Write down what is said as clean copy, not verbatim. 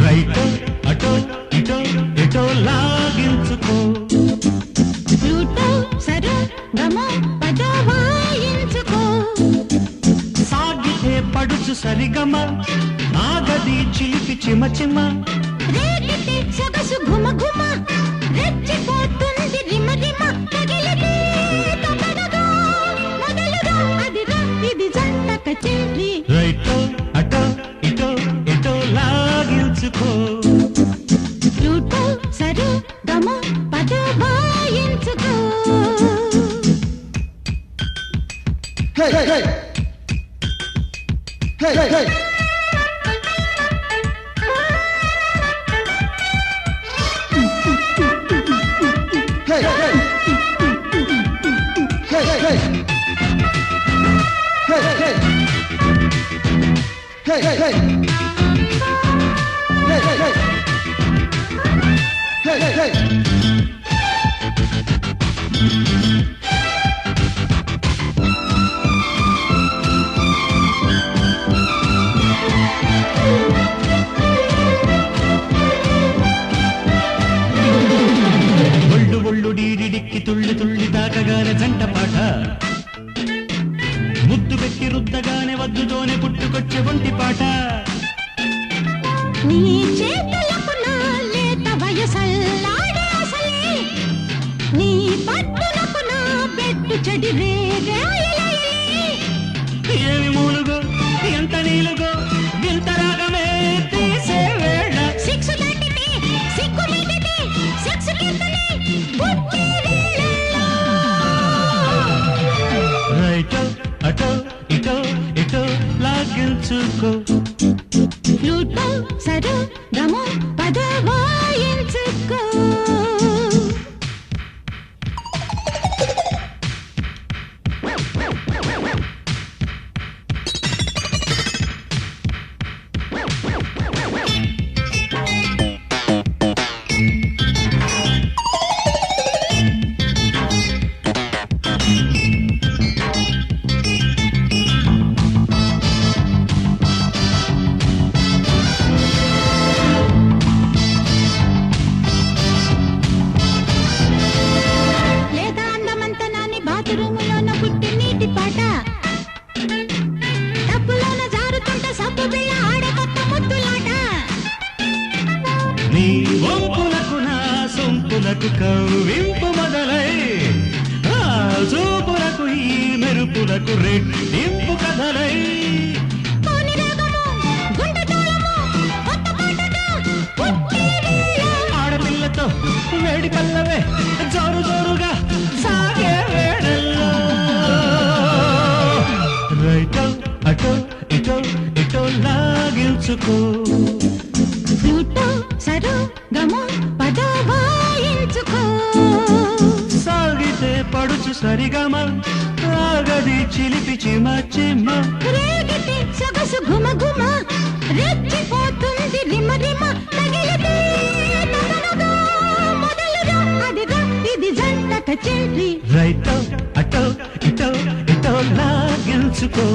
రైటో అటో ఇటో ఎటో లాగించుకో ఫ్లూటో సరో గమో పదో వాయించుకో సాగితే పడుచు సరిగమ ఆగది చిలిపి చిమ చిమ రేగితే సొగసు ఘుమ ఘుమ రెచ్చిపోతుంది రిమ రిమ తగిలితే తొందరగా మొదలుగా అదిరా ఇది జంట కచేరీ రైటో అటో ఇటో ఎటో లాగించుకో ఫ్లూటో సరో గమో పదో వాయించుకో Hey, hey, hey! Hey, hey, hey! Hey, hey, hey! Hey, hey, hey! Hey, hey, hey! Hey, hey, hey! Hey, hey, hey! Hey, hey, hey! ఒళ్ళు ఒళ్ళు డీడిడిక్కి తుళ్ళి తుళ్ళి తాకగానే జంట పాట ముద్దు పెట్టి రుద్దగానే వద్దుతోనే పుట్టుకొచ్చే ఒంటి పాట నీ చేతులకు నా లేత వయసల్లాడే అసలే నీ పట్టులకు నా పెట్టు చెడి రేగాయలైలే ఏమి మూలుగో ఎంత నీలుగో వింత రాగమే తీసే వేళ సిక్సు దాటితే సిగ్గు మీదితే సెక్స్ గీతలే బుద్ధి వేళల్లో రైటో అటో ఇటో ఎటో లాగించుకో ఫ్లూటో సరో గమో పదో వాయించుకో లేదా అందమంత నాని బాత్రూములోన పుట్టి నీటి పాట డబ్బులోన జారుతుంటే సబ్బు బిళ్ళ ఆడే కొత్త ముద్దులాట నీ వంపులకు నా సొంపులకు కవ్వింపు మొదలై ఆ చూపులకు ఈ మెరుపులకు రెట్టింపు కథలై కోని రాగము గుండె తాళము కొత్త పాటగా పుట్టి వేళ ఆడపిల్లతో వేడి పల్లవే జోరు జోరుగా సాగే వేళల్లో రైటో అటో ఇటో ఇటో లాగించుకో ఫ్లూటో సరో గమో పదో వాయించుకో సాగితే పడుచు సరిగమ ఆగది చిలిపి చిమ చిమ రేగితే సొగసు ఘుమ ఘుమ రెచ్చిపోతుంది రిమ రిమ తగిలితే తొందరగా మొదలుగా అదిగా ఇది జంట కచేరీ రైటో అటో ఇటో ఇటో లాగించుకో